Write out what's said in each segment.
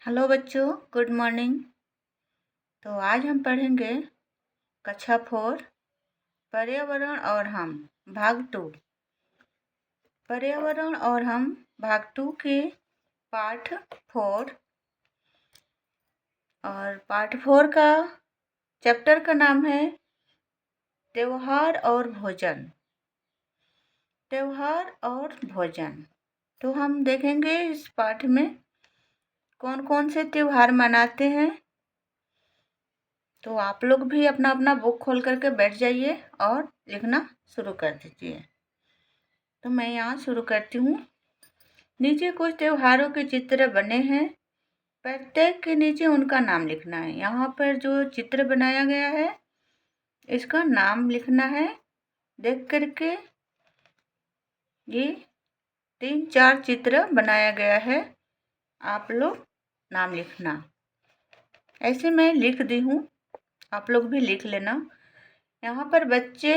Hello बच्चों, good morning. तो आज हम पढ़ेंगे कक्षा 4 पर्यावरण और हम भाग 2। पर्यावरण और हम भाग 2 के पाठ 4 और पाठ 4 का चैप्टर का नाम है त्योहार और भोजन। त्योहार और भोजन। तो हम देखेंगे इस पाठ में कौन कौन से त्योहार मनाते हैं। तो आप लोग भी अपना अपना बुक खोल करके बैठ जाइए और लिखना शुरू कर दीजिए। तो मैं यहाँ शुरू करती हूँ। नीचे कुछ त्योहारों के चित्र बने हैं, प्रत्येक के नीचे उनका नाम लिखना है। यहाँ पर जो चित्र बनाया गया है इसका नाम लिखना है। देख करके ये 3-4 चित्र बनाया गया है, आप लोग नाम लिखना। ऐसे मैं लिख दी हूँ, आप लोग भी लिख लेना। यहाँ पर बच्चे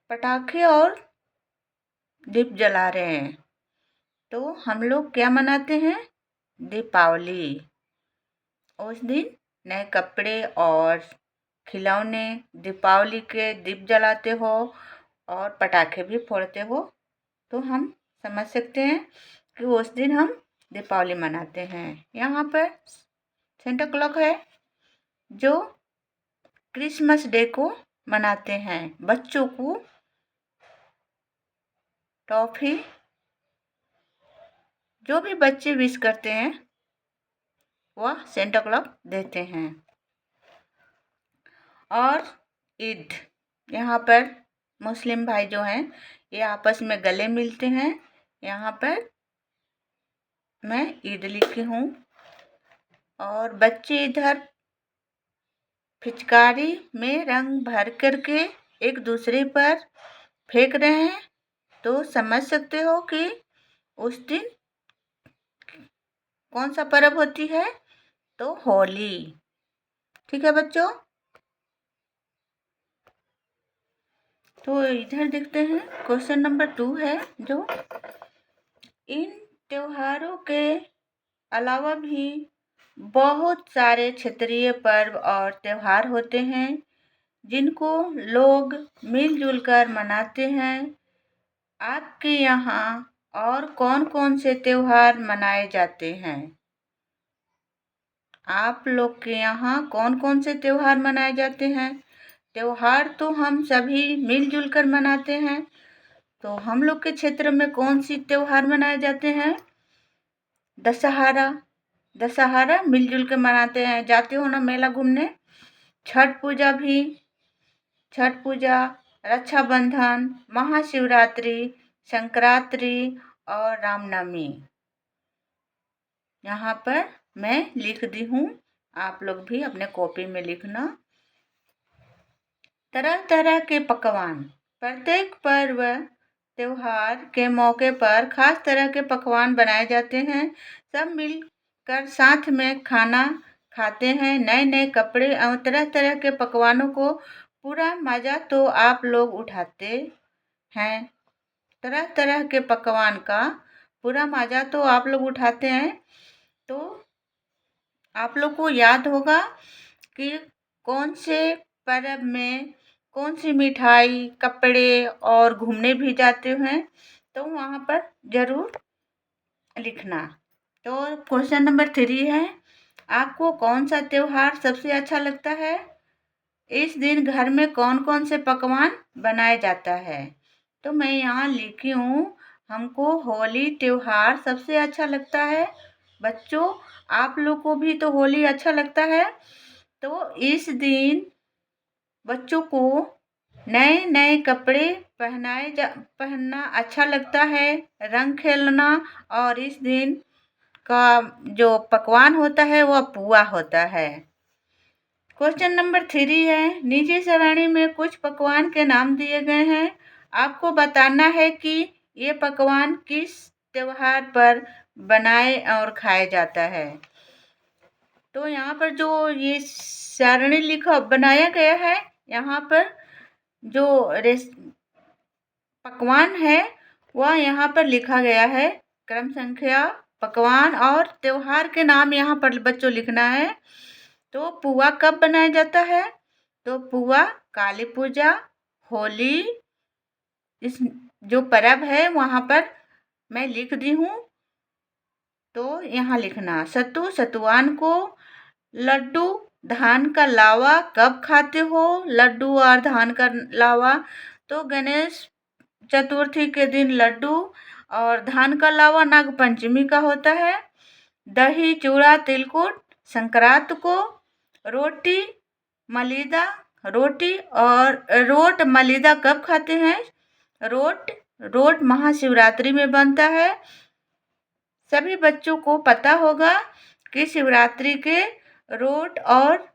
पटाखे और दीप जला रहे हैं। तो हम लोग क्या मनाते हैं? दीपावली। उस दिन नए कपड़े और खिलौने, दीपावली के दीप जलाते हो और पटाखे भी फोड़ते हो। तो हम समझ सकते हैं कि उस दिन हम दीपावली मनाते हैं। यहाँ पर सेंटा क्लॉज है जो क्रिसमस डे को मनाते हैं। बच्चों को टॉफी, जो भी बच्चे विश करते हैं वह सेंटा क्लॉज देते हैं। और ईद, यहाँ पर मुस्लिम भाई जो हैं ये आपस में गले मिलते हैं। यहाँ पर मैं ईद लिखी हूँ। और बच्चे इधर पिचकारी में रंग भर करके एक दूसरे पर फेंक रहे हैं। तो समझ सकते हो कि उस दिन कौन सा पर्व होती है? तो होली। ठीक है बच्चों। तो इधर देखते हैं, क्वेश्चन नंबर 2 है जो इन त्योहारों के अलावा भी बहुत सारे क्षेत्रीय पर्व और त्योहार होते हैं जिनको लोग मिलजुल कर मनाते हैं। आपके यहाँ और कौन कौन से त्योहार मनाए जाते हैं? आप लोग के यहाँ कौन कौन से त्योहार मनाए जाते हैं? त्योहार तो हम सभी मिलजुल कर मनाते हैं। तो हम लोग के क्षेत्र में कौन सी त्योहार मनाए जाते हैं? दशहरा। दशहरा मिलजुल के मनाते हैं। जाते हो ना मेला घूमने? छठ पूजा भी, छठ पूजा, रक्षाबंधन, महाशिवरात्रि, संक्रांति और रामनवमी। यहाँ पर मैं लिख दी हूँ, आप लोग भी अपने कॉपी में लिखना। तरह तरह के पकवान। प्रत्येक पर्व त्योहार के मौके पर खास तरह के पकवान बनाए जाते हैं। सब मिलकर साथ में खाना खाते हैं। नए नए कपड़े और तरह तरह के पकवानों को पूरा मज़ा तो आप लोग उठाते हैं। तरह तरह के पकवान का पूरा मज़ा तो आप लोग उठाते हैं। तो आप लोग को याद होगा कि कौन से पर्व में कौन सी मिठाई, कपड़े और घूमने भी जाते हैं। तो वहाँ पर ज़रूर लिखना। तो क्वेश्चन नंबर 3 है, आपको कौन सा त्योहार सबसे अच्छा लगता है? इस दिन घर में कौन कौन से पकवान बनाए जाता है? तो मैं यहाँ लिखी हूँ, हमको होली त्योहार सबसे अच्छा लगता है। बच्चों, आप लोग को भी तो होली अच्छा लगता है। तो इस दिन बच्चों को नए नए कपड़े पहनना अच्छा लगता है, रंग खेलना। और इस दिन का जो पकवान होता है वह पुआ होता है। क्वेश्चन नंबर 3 है, नीचे सरणी में कुछ पकवान के नाम दिए गए हैं। आपको बताना है कि ये पकवान किस त्योहार पर बनाए और खाया जाता है। तो यहाँ पर जो ये सारणी लिखा बनाया गया है, यहाँ पर जो पकवान है वह यहाँ पर लिखा गया है क्रम संख्या पकवान और त्योहार के नाम यहाँ पर बच्चों लिखना है। तो पुआ कब बनाया जाता है? तो पुआ काली पूजा, होली, इस जो पर्व है वहाँ पर मैं लिख दी हूँ। तो यहाँ लिखना सतुआन को, लड्डू, धान का लावा कब खाते हो? लड्डू और धान का लावा तो गणेश चतुर्थी के दिन लड्डू, और धान का लावा नाग पंचमी का होता है। दही चूड़ा तिलकुट संक्रांत को। रोटी मलीदा, रोटी और रोट मलीदा कब खाते हैं? रोट महाशिवरात्रि में बनता है। सभी बच्चों को पता होगा कि शिवरात्रि के रोट और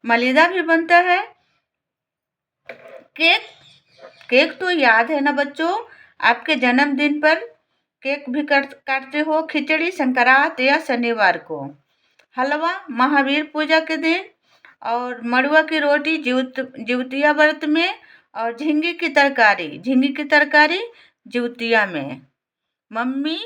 मलीदा भी बनता है। केक तो याद है ना बच्चों, आपके जन्मदिन पर केक भी काटते हो। खिचड़ी संक्रांत या शनिवार को। हलवा महावीर पूजा के दिन, और मड़ुआ की रोटी जिउतिया व्रत में, और झींगी की तरकारी जिउतिया में। मम्मी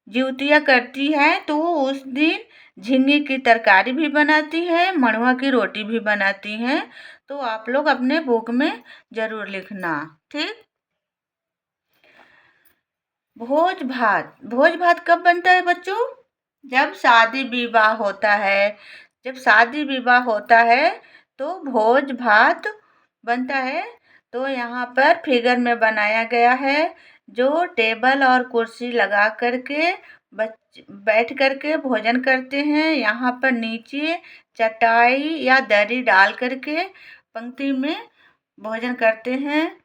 जिउतिया करती है तो उस दिन झींगी की तरकारी भी बनाती है, मड़ुआ की रोटी भी बनाती हैं। तो आप लोग अपने बुक में जरूर लिखना, ठीक। भोज भात कब बनता है बच्चों? जब शादी विवाह होता है तो भोज भात बनता है। तो यहाँ पर फिगर में बनाया गया है, जो टेबल और कुर्सी लगा करके बैठ करके भोजन करते हैं। यहाँ पर नीचे चटाई या दरी डाल करके पंक्ति में भोजन करते हैं।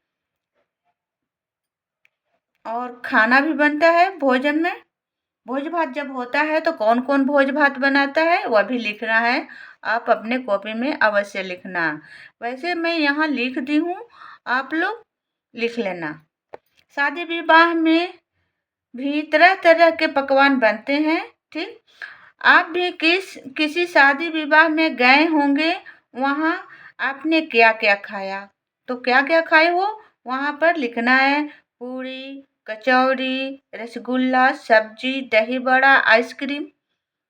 और खाना भी बनता है भोजन में। भोज भात जब होता है तो कौन कौन भोज भात बनाता है वह भी लिखना है। आप अपने कॉपी में अवश्य लिखना। वैसे मैं यहाँ लिख दी हूँ, आप लोग लिख लेना। शादी विवाह में भी तरह तरह के पकवान बनते हैं, ठीक। आप भी किसी शादी विवाह में गए होंगे, वहाँ आपने क्या क्या खाया? तो क्या क्या खाए हो वहाँ पर लिखना है। पूरी, कचौड़ी, रसगुल्ला, सब्जी, दही बड़ा, आइसक्रीम।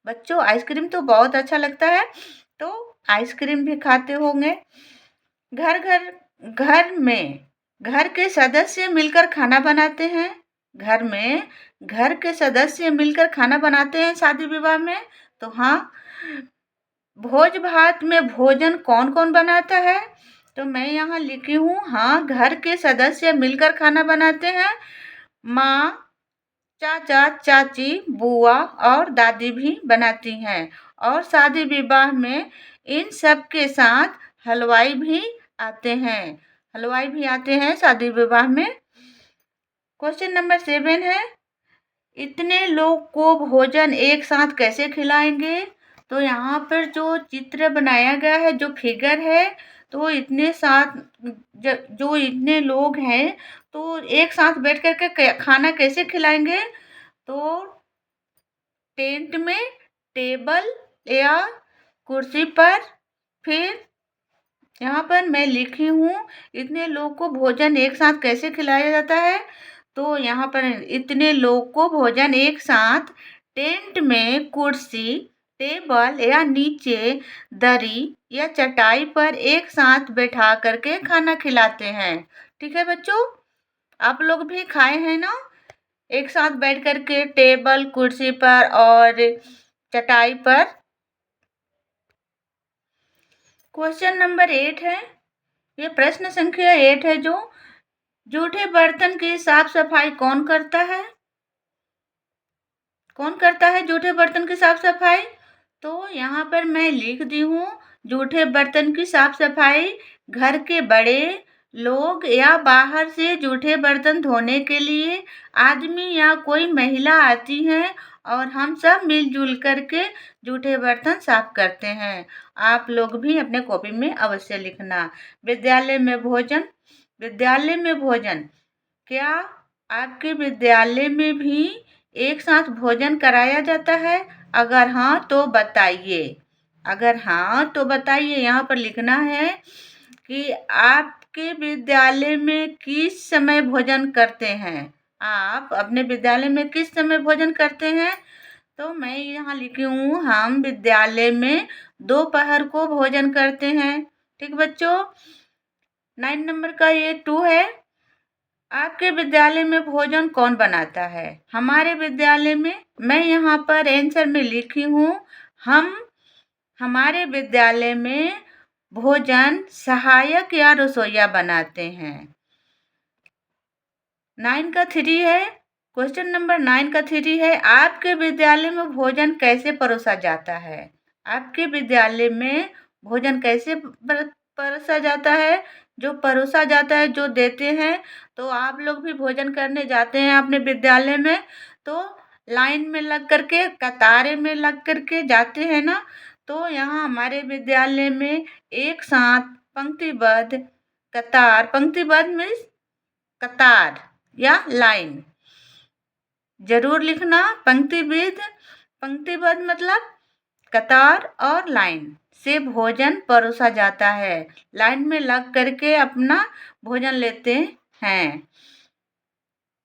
बच्चों आइसक्रीम तो बहुत अच्छा लगता है, तो आइसक्रीम भी खाते होंगे। घर के सदस्य मिलकर खाना बनाते हैं। घर के सदस्य मिलकर खाना बनाते हैं शादी विवाह में। तो हाँ, भोज भात में भोजन कौन कौन बनाता है? तो मैं यहाँ लिखी हूँ, हाँ, घर के सदस्य मिलकर खाना बनाते हैं। माँ, चाचा, चाची, बुआ और दादी भी बनाती हैं। और शादी विवाह में इन सब के साथ हलवाई भी आते हैं शादी विवाह में। क्वेश्चन नंबर 7 है, इतने लोग को भोजन एक साथ कैसे खिलाएंगे? तो यहाँ पर जो चित्र बनाया गया है, जो फिगर है, तो जो इतने लोग हैं तो एक साथ बैठ करके खाना कैसे खिलाएंगे? तो टेंट में, टेबल या कुर्सी पर। फिर यहाँ पर मैं लिखी हूँ, इतने लोग को भोजन एक साथ कैसे खिलाया जाता है? तो यहाँ पर इतने लोग को भोजन एक साथ टेंट में, कुर्सी, टेबल या नीचे दरी या चटाई पर एक साथ बैठा करके खाना खिलाते हैं। ठीक है बच्चों, आप लोग भी खाए हैं ना एक साथ बैठ करके टेबल, कुर्सी पर और चटाई पर। क्वेश्चन नंबर 8 है, ये प्रश्न संख्या 8 है, जो जूठे बर्तन की साफ सफाई कौन करता है? कौन करता है जूठे बर्तन की साफ सफाई? तो यहाँ पर मैं लिख दी हूँ, जूठे बर्तन की साफ सफाई घर के बड़े लोग या बाहर से जूठे बर्तन धोने के लिए आदमी या कोई महिला आती हैं, और हम सब मिलजुल करके जूठे बर्तन साफ करते हैं। आप लोग भी अपने कॉपी में अवश्य लिखना। विद्यालय में भोजन, क्या आपके विद्यालय में भी एक साथ भोजन कराया जाता है? अगर हाँ तो बताइए। यहाँ पर लिखना है कि आपके विद्यालय में किस समय भोजन करते हैं। आप अपने विद्यालय में किस समय भोजन करते हैं? तो मैं यहाँ लिखी हूँ, हम विद्यालय में दोपहर को भोजन करते हैं। ठीक बच्चों, 9 नंबर का ये 2 है। आपके विद्यालय में भोजन कौन बनाता है? हमारे विद्यालय में, मैं यहाँ पर आंसर में लिखी हूँ, हमारे विद्यालय में भोजन सहायक या रसोइया बनाते हैं। 9 का 3 है, क्वेश्चन नंबर 9 का 3 है, आपके विद्यालय में भोजन कैसे परोसा जाता है? आपके विद्यालय में भोजन कैसे परोसा जाता है? जो परोसा जाता है, जो देते हैं, तो आप लोग भी भोजन करने जाते हैं अपने विद्यालय में, तो लाइन में लग करके, कतारे में लग करके जाते हैं ना। तो यहाँ हमारे विद्यालय में एक साथ पंक्तिबद्ध, कतार, पंक्तिबद्ध मीन्स कतार या लाइन, जरूर लिखना। पंक्तिबद्ध मतलब कतार और लाइन से भोजन परोसा जाता है। लाइन में लग करके अपना भोजन लेते हैं।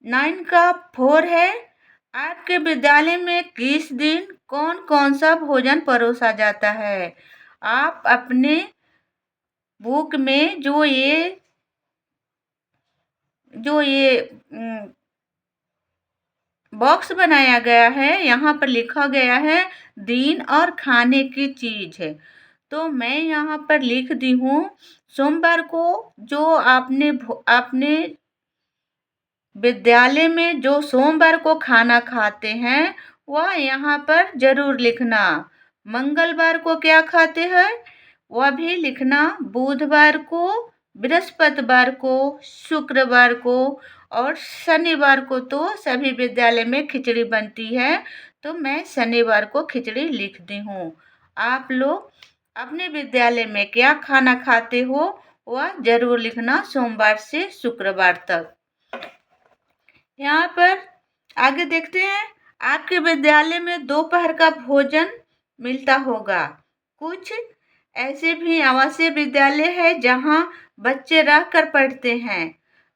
9 का 4 है, आपके विद्यालय में किस दिन कौन कौन सा भोजन परोसा जाता है? आप अपने बुक में जो ये बॉक्स बनाया गया है, यहाँ पर लिखा गया है दिन और खाने की चीज है। तो मैं यहाँ पर लिख दी हूँ, सोमवार को जो आपने विद्यालय में जो सोमवार को खाना खाते हैं, वह यहाँ पर जरूर लिखना। मंगलवार को क्या खाते हैं, वह भी लिखना। बुधवार को, बृहस्पतिवार को, शुक्रवार को और शनिवार को तो सभी विद्यालय में खिचड़ी बनती है, तो मैं शनिवार को खिचड़ी लिख दी हूँ। आप लोग अपने विद्यालय में क्या खाना खाते हो, वह जरूर लिखना सोमवार से शुक्रवार तक। यहाँ पर आगे देखते हैं, आपके विद्यालय में दोपहर का भोजन मिलता होगा। कुछ ऐसे भी आवासीय विद्यालय है जहाँ बच्चे रहकर पढ़ते हैं।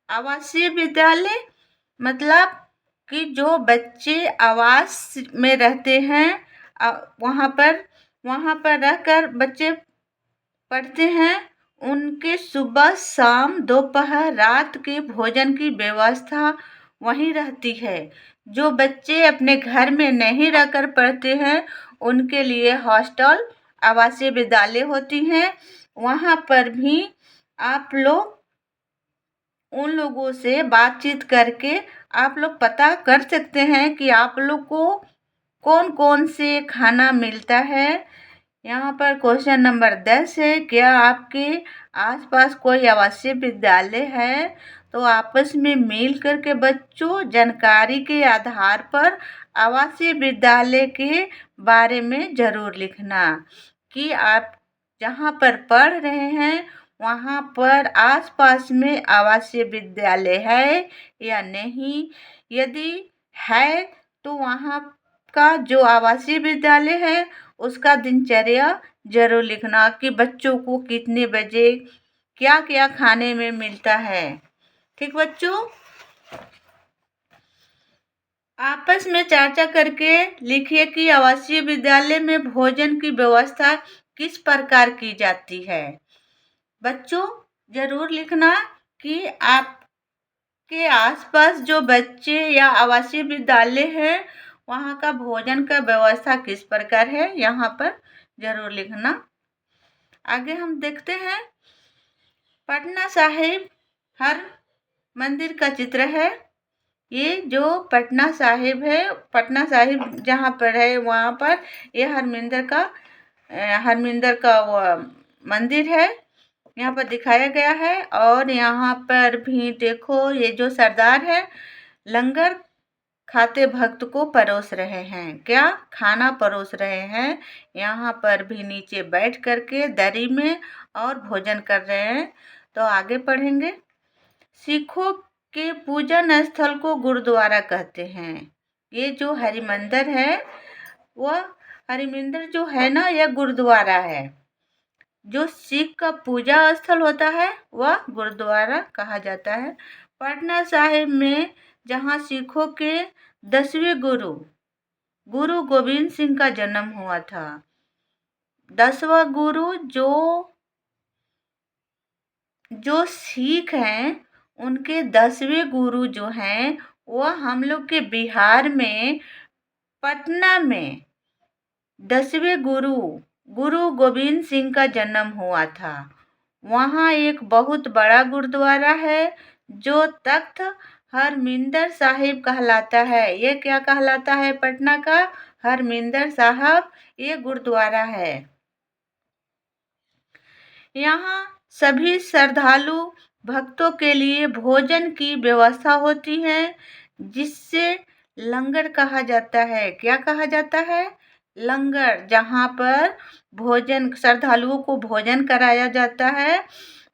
आवासीय विद्यालय मतलब कि जो बच्चे आवास में रहते हैं, वहाँ पर रहकर बच्चे पढ़ते हैं, उनके सुबह शाम दोपहर रात के भोजन की व्यवस्था वहीं रहती है। जो बच्चे अपने घर में नहीं रहकर पढ़ते हैं, उनके लिए हॉस्टल, आवासीय विद्यालय होती हैं। वहाँ पर भी आप लोग उन लोगों से बातचीत करके आप लोग पता कर सकते हैं कि आप लोग को कौन कौन से खाना मिलता है। यहाँ पर क्वेश्चन नंबर 10 है, क्या आपके आसपास कोई आवासीय विद्यालय है? तो आपस में मिल करके बच्चों जानकारी के आधार पर आवासीय विद्यालय के बारे में जरूर लिखना कि आप जहाँ पर पढ़ रहे हैं वहाँ पर आसपास में आवासीय विद्यालय है या नहीं। यदि है तो वहाँ का जो आवासीय विद्यालय है उसका दिनचर्या जरूर लिखना कि बच्चों को कितने बजे क्या क्या खाने में मिलता है। ठीक बच्चों, आपस में चर्चा करके लिखिए कि आवासीय विद्यालय में भोजन की व्यवस्था किस प्रकार की जाती है। बच्चों जरूर लिखना कि आपके आसपास जो बच्चे या आवासीय विद्यालय है वहाँ का भोजन का व्यवस्था किस प्रकार है, यहाँ पर जरूर लिखना। आगे हम देखते हैं, पटना साहिब हर मंदिर का चित्र है। ये जो पटना साहिब है, पटना साहिब जहाँ पर है वहाँ पर ये हरमिंदर का वो मंदिर है, यहाँ पर दिखाया गया है। और यहाँ पर भी देखो, ये जो सरदार है लंगर खाते भक्त को परोस रहे हैं। क्या खाना परोस रहे हैं, यहाँ पर भी नीचे बैठ करके दरी में और भोजन कर रहे हैं। तो आगे पढ़ेंगे, सिखों के पूजन स्थल को गुरुद्वारा कहते हैं। ये जो हरिमंदिर है, वह हरिमंदिर जो है ना, यह गुरुद्वारा है। जो सिख का पूजा स्थल होता है वह गुरुद्वारा कहा जाता है। पटना साहिब में जहाँ सिखों के 10वें गुरु गुरु गोविंद सिंह का जन्म हुआ था। 10वां गुरु जो सिख हैं, उनके 10वें गुरु जो हैं, वह हम लोग के बिहार में पटना में 10वें गुरु गोविंद सिंह का जन्म हुआ था। वहाँ एक बहुत बड़ा गुरुद्वारा है जो तख्त हरमिंदर साहिब कहलाता है। ये क्या कहलाता है? पटना का हरमिंदर साहब ये गुरुद्वारा है। यहाँ सभी श्रद्धालु भक्तों के लिए भोजन की व्यवस्था होती है, जिससे लंगर कहा जाता है। क्या कहा जाता है? लंगर। जहाँ पर भोजन श्रद्धालुओं को भोजन कराया जाता है,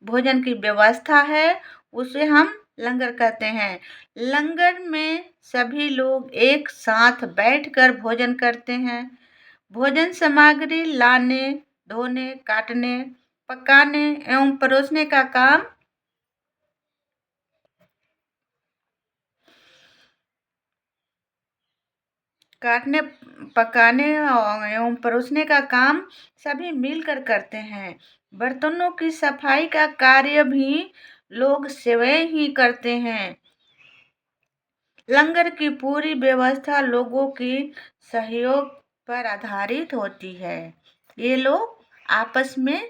भोजन की व्यवस्था है, उसे हम लंगर कहते हैं। लंगर में सभी लोग एक साथ बैठकर भोजन करते हैं। भोजन सामग्री लाने, धोने, काटने, पकाने एवं परोसने का काम पकाने एवं परोसने का काम सभी मिलकर करते हैं। बर्तनों की सफाई का कार्य भी लोग स्वयं ही करते हैं। लंगर की पूरी व्यवस्था लोगों की सहयोग पर आधारित होती है। ये लोग आपस में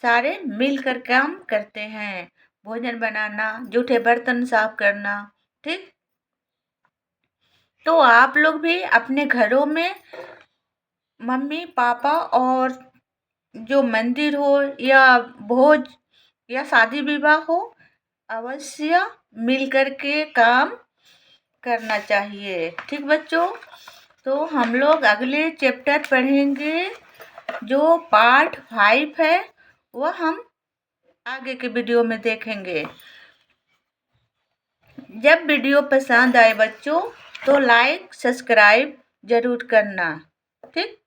सारे मिलकर काम करते हैं। भोजन बनाना, जूठे बर्तन साफ करना, ठीक। तो आप लोग भी अपने घरों में मम्मी पापा और जो मंदिर हो या भोज या शादी विवाह हो, अवश्य मिलकर के काम करना चाहिए। ठीक बच्चों, तो हम लोग अगले चैप्टर पढ़ेंगे जो पार्ट 5 है, वह हम आगे के वीडियो में देखेंगे। जब वीडियो पसंद आए बच्चों तो लाइक सब्सक्राइब जरूर करना, ठीक।